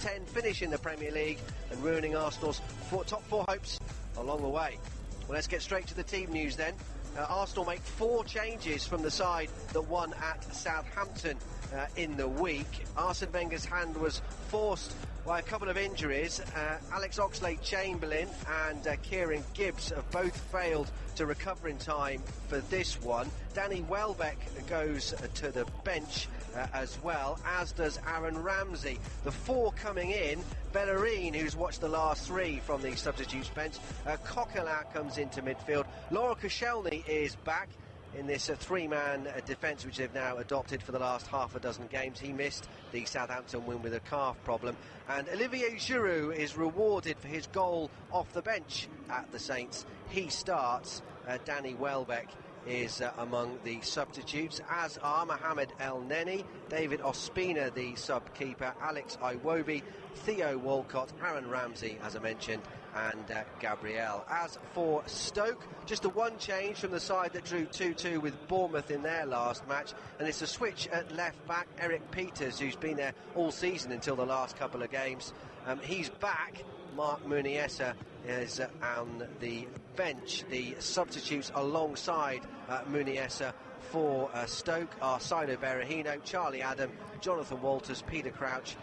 10 finish in the Premier League and ruining Arsenal's top four hopes along the way. Well, let's get straight to the team news then. Arsenal make 4 changes from the side that won at Southampton in the week. Arsene Wenger's hand was forced by a couple of injuries. Alex Oxlade-Chamberlain and Kieran Gibbs have both failed to recover in time for this one. Danny Welbeck goes to the bench as well, as does Aaron Ramsey. The 4 coming in: Bellerin, who's watched the last 3 from the substitutes bench. Coquelin comes into midfield. Laurent Koscielny is back in this 3-man defence which they've now adopted for the last half a dozen games. He missed the Southampton win with a calf problem. And Olivier Giroud is rewarded for his goal off the bench at the Saints. He starts. Danny Welbeck is among the substitutes, as are Mohamed Elneny, David Ospina, the sub-keeper, Alex Iwobi, Theo Walcott, Aaron Ramsey, as I mentioned, and Gabriel. As for Stoke, just the one change from the side that drew 2-2 with Bournemouth in their last match, and it's a switch at left-back. Eric Peters, who's been there all season until the last couple of games, he's back. Marc Muniesa is on the bench. The substitutes alongside Muniesa for Stoke are Saido Berahino, Charlie Adam, Jonathan Walters, Peter Crouch,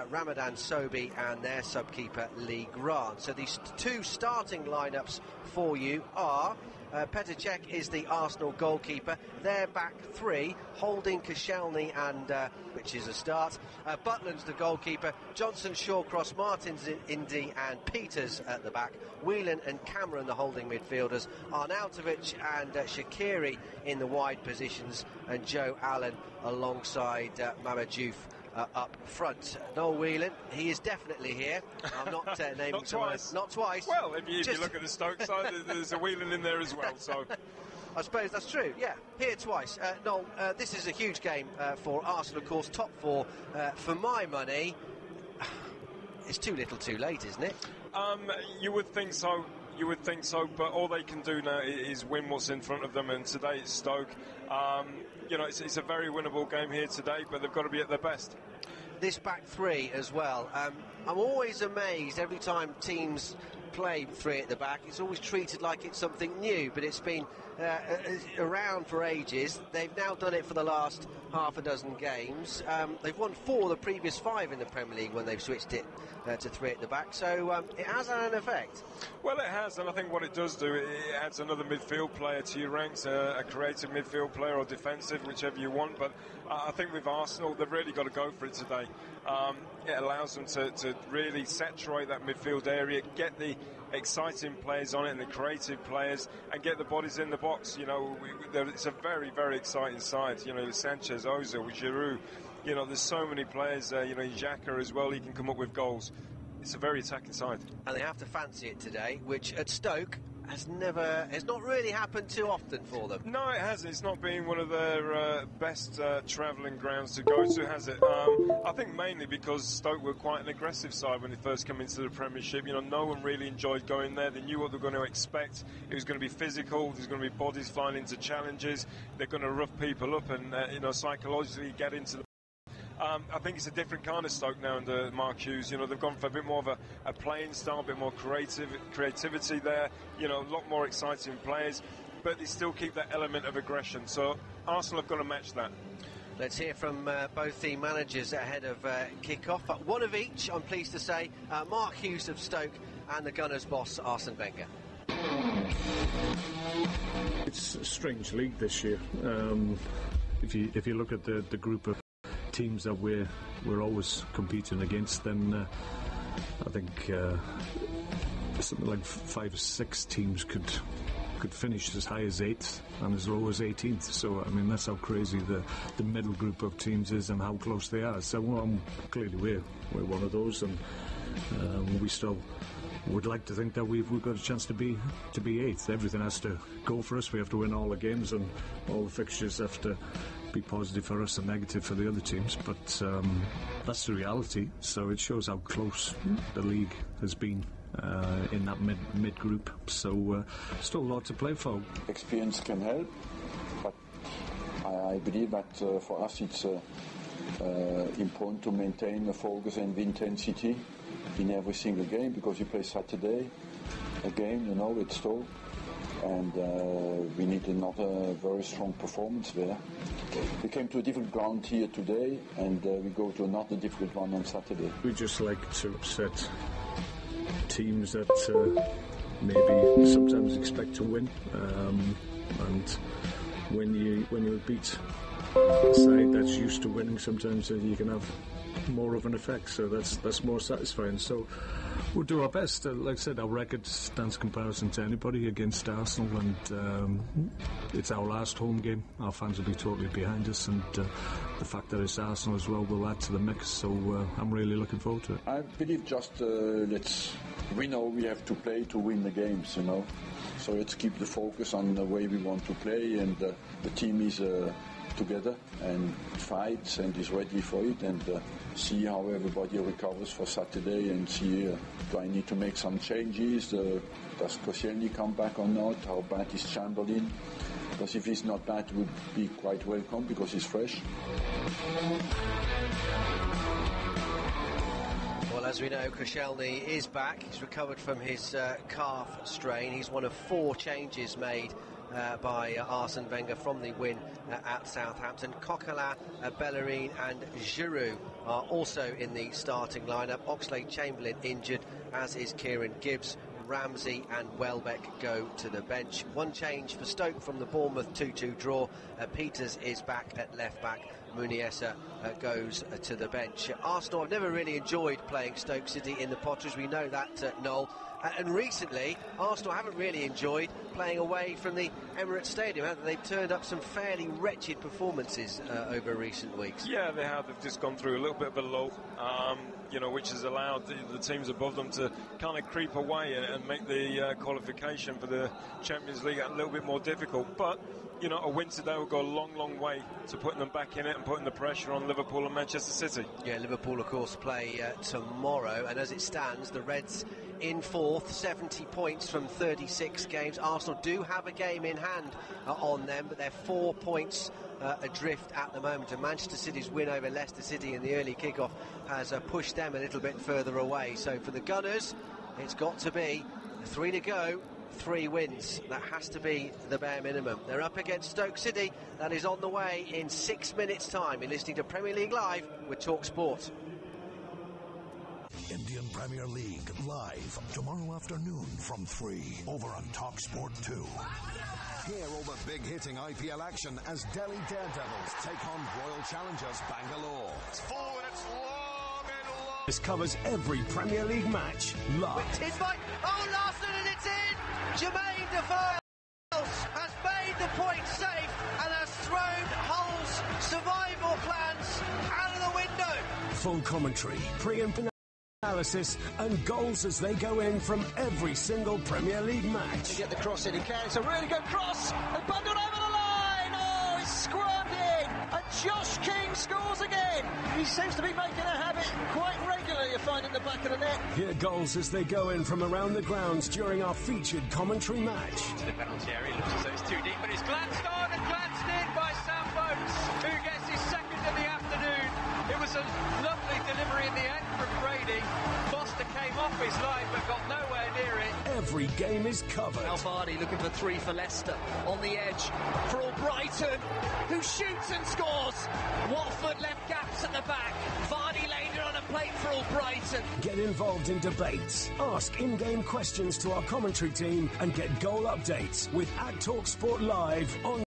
Ramadan Sobhi and their sub-keeper Lee Grant. So these 2 starting lineups for you are Petr Cech is the Arsenal goalkeeper. Their back 3, Holding, Koscielny and which is a start. Butland's the goalkeeper. Johnson, Shawcross, Martins, Indy and Peters at the back. Whelan and Cameron the holding midfielders. Arnautovic and Shaqiri in the wide positions, and Joe Allen alongside Mamadou up front. Noel Whelan, he is definitely here. I'm not naming not twice. Not twice. Well, if you look at the Stoke side, there's a Whelan in there as well. So I suppose that's true. Yeah, here twice. Noel, this is a huge game for Arsenal, of course. Top 4 for my money. It's too little, too late, isn't it? You would think so. But all they can do now is win what's in front of them, and today it's Stoke. It's a very winnable game here today, but they've got to be at their best. This back 3 as well. I'm always amazed every time teams play 3 at the back. It's always treated like it's something new, but it's been around for ages. They've now done it for the last half a dozen games. They've won 4 of the previous 5 in the Premier League when they've switched it to 3 at the back, so it has had an effect. Well, it has, and I think what it does do, it adds another midfield player to your ranks, a creative midfield player or defensive, whichever you want. But I think with Arsenal, they've really got to go for it today. It allows them to really saturate that midfield area, get the exciting players on it and the creative players, and get the bodies in the box. It's a very, very exciting side. Sanchez, Ozil, Giroud. There's so many players. Xhaka as well. He can come up with goals. It's a very attacking side. And they have to fancy it today, which at Stoke has not really happened too often for them. No, it hasn't. It's not been one of their best travelling grounds to go to, has it? I think mainly because Stoke were quite an aggressive side when they first came into the Premiership. No one really enjoyed going there. They knew what they were going to expect. It was going to be physical. There's going to be bodies flying into challenges. They're going to rough people up and psychologically get into the I think it's a different kind of Stoke now under Mark Hughes. They've gone for a bit more of a playing style, a bit more creativity there. A lot more exciting players, but they still keep that element of aggression. So Arsenal have got to match that. Let's hear from both the managers ahead of kick-off. One of each, I'm pleased to say, Mark Hughes of Stoke and the Gunners' boss, Arsene Wenger. It's a strange league this year. If you look at the group of teams that we're always competing against, then I think something like 5 or 6 teams could finish as high as 8th and as low as 18th. So that's how crazy the middle group of teams is and how close they are. So clearly we're one of those, and we still would like to think that we've got a chance to be 8th. Everything has to go for us. We have to win all the games, and all the fixtures have to be positive for us and negative for the other teams, but that's the reality. So it shows how close the league has been in that mid group. So still a lot to play for. Experience can help, but I believe that for us it's important to maintain a focus and intensity in every single game, because you play Saturday again, with Stoke, and we need another very strong performance there. We came to a difficult ground here today, and we go to another difficult one on Saturday. We just like to upset teams that maybe sometimes expect to win, and when you beat a side that's used to winning, sometimes you can have more of an effect, so that's more satisfying. So we'll do our best. Like I said, our record stands comparison to anybody against Arsenal, and it's our last home game. Our fans will be totally behind us, and the fact that it's Arsenal as well will add to the mix, so I'm really looking forward to it. I believe just we know we have to play to win the games, so let's keep the focus on the way we want to play, and the team is together and fights and is ready for it, and see how everybody recovers for Saturday, and see do I need to make some changes, does Koscielny come back or not, how bad is Chamberlain, because if he's not bad, would be quite welcome because he's fresh. Well, as we know, Koscielny is back. He's recovered from his calf strain. He's one of 4 changes made by Arsene Wenger from the win at Southampton. Coquelin, Bellerin and Giroud are also in the starting lineup. Oxlade-Chamberlain injured, as is Kieran Gibbs. Ramsey and Welbeck go to the bench. One change for Stoke from the Bournemouth 2-2 draw. Peters is back at left back. Muniesa goes to the bench. Arsenal have never really enjoyed playing Stoke City in the Potters. We know that, Noel. And recently, Arsenal haven't really enjoyed playing away from the Emirates Stadium, have they? They've turned up some fairly wretched performances over recent weeks. Yeah, they have. They've just gone through a little bit of a lull, which has allowed the teams above them to kind of creep away and make the qualification for the Champions League a little bit more difficult. But, a win today will go a long, long way to putting them back in it and putting the pressure on Liverpool and Manchester City. Yeah, Liverpool, of course, play tomorrow. And as it stands, the Reds in 4th, 70 points from 36 games. Arsenal do have a game in hand on them, but they're 4 points adrift at the moment. And Manchester City's win over Leicester City in the early kickoff has pushed them a little bit further away. So for the Gunners, it's got to be 3 to go. 3 wins. That has to be the bare minimum. They're up against Stoke City. That is on the way in 6 minutes' time. You're listening to Premier League Live with Talk Sport. Indian Premier League live tomorrow afternoon from 3 over on Talk Sport 2. Hear all the big-hitting IPL action as Delhi Daredevils take on Royal Challengers Bangalore. It's forward, it's long and long. This covers every Premier League match live. It's by Larson, and it's in! Jermaine Defoe has made the point safe and has thrown Hull's survival plans out of the window. Full commentary, pre and analysis and goals as they go in from every single Premier League match. To get the cross in, he can. It's a really good cross. And bundled over the line. Oh, it's scrubbed in. And Josh King scores again. He seems to be making a habit quite regularly of finding the back of the net. Hear goals as they go in from around the grounds during our featured commentary match. To the penalty area, looks as though it's too deep, but it's glanced on and glanced in by Sam Boats, who gets his second in the afternoon. It was a lovely delivery in the end from Brady. Foster came off his line but got nowhere near it. Every game is covered. Al Vardy looking for 3 for Leicester. On the edge for Albrighton, who shoots and scores. Watford left gaps at the back. Vardy laid it on a plate for Albrighton. Get involved in debates, ask in-game questions to our commentary team and get goal updates with @TalkSport Live on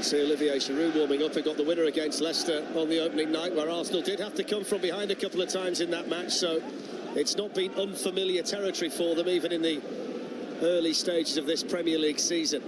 See Olivier Giroud warming up and got the winner against Leicester on the opening night, where Arsenal did have to come from behind a couple of times in that match, so it's not been unfamiliar territory for them even in the early stages of this Premier League season.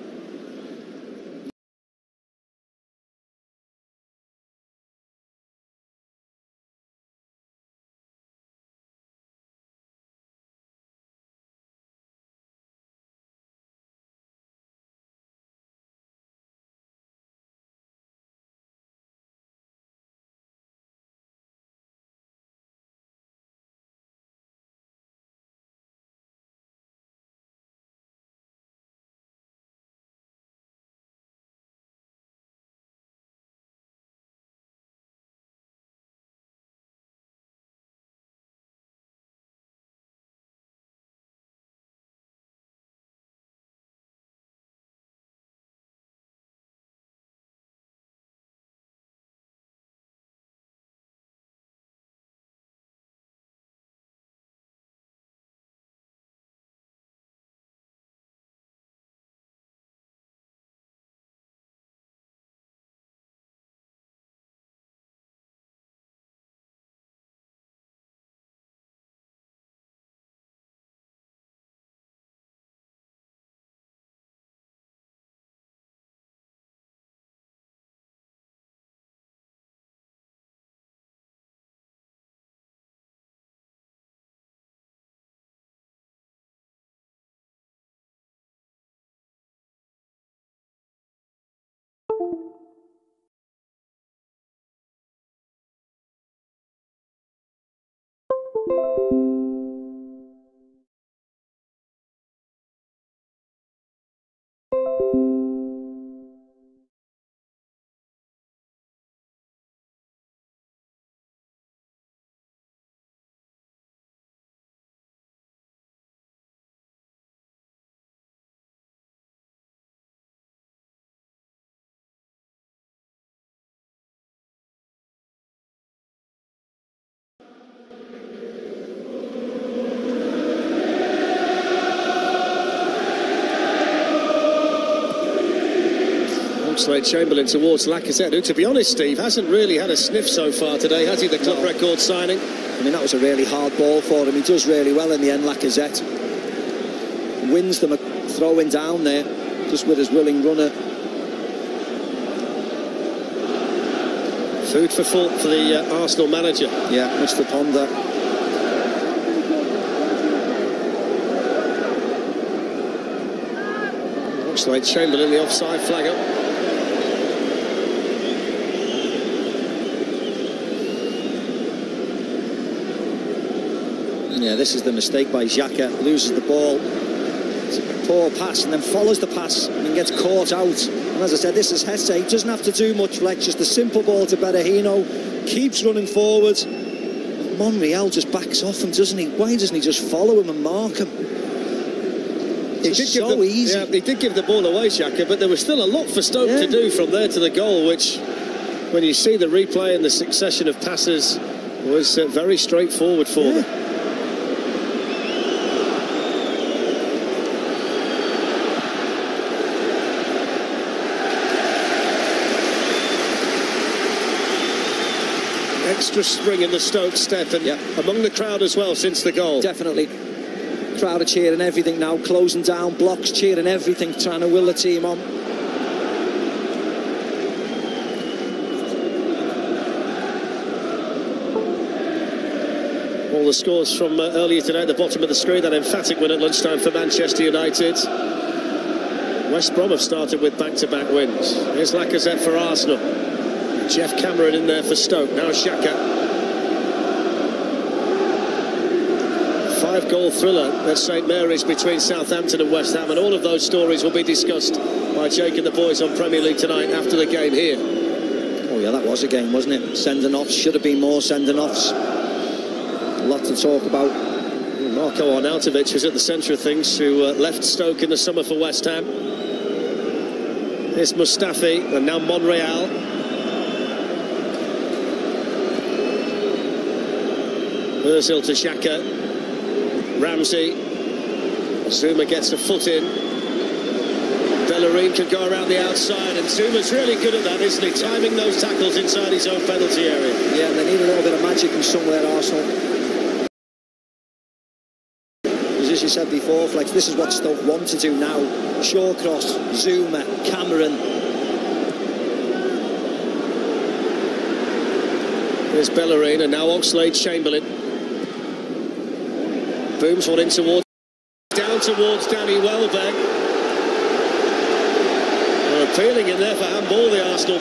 Oxlade-Chamberlain towards Lacazette, who, to be honest, Steve, hasn't really had a sniff so far today, has he, the club record signing? I mean, that was a really hard ball for him. He does really well in the end, Lacazette. Wins them a throwing down there, just with his willing runner. Food for thought for the Arsenal manager. Yeah, much to ponder. Oxlade-Chamberlain, the offside flag up. Yeah, this is the mistake by Xhaka. Loses the ball. It's a poor pass and then follows the pass and gets caught out. And as I said, this is Hesse. He doesn't have to do much, Flex. Just a simple ball to Berahino. Keeps running forward. Monreal just backs off him, doesn't he? Why doesn't he just follow him and mark him? It's so easy. Yeah, he did give the ball away, Xhaka, but there was still a lot for Stoke to do from there to the goal, which, when you see the replay and the succession of passes, was very straightforward for them. Extra spring in the Stoke step, and among the crowd as well since the goal. Definitely. Crowd are cheering everything now, closing down blocks, cheering everything, trying to will the team on. Well, the scores from earlier today at the bottom of the screen. That emphatic win at lunchtime for Manchester United. West Brom have started with back-to-back wins. Here's Lacazette for Arsenal. Jeff Cameron in there for Stoke. Now Xhaka. 5-goal thriller at St Mary's between Southampton and West Ham, and all of those stories will be discussed by Jake and the boys on Premier League tonight after the game here. Oh yeah, that was a game, wasn't it? Sending-offs, should have been more sending-offs. A lot to talk about. Marko Arnautovic was at the centre of things, who left Stoke in the summer for West Ham. Here's Mustafi, and now Monreal. Ozil to Xhaka. Ramsey. Zuma gets a foot in. Bellerin can go around the outside, and Zuma's really good at that, isn't he? Timing those tackles inside his own penalty area. Yeah, they need a little bit of magic from somewhere, Arsenal. As you said before, Flex, this is what Stoke want to do now. Shawcross, Zuma, Cameron. There's Bellerin, and now Oxlade-Chamberlain. Booms one in towards, down towards Danny Welbeck. They're appealing in there for handball, the Arsenal.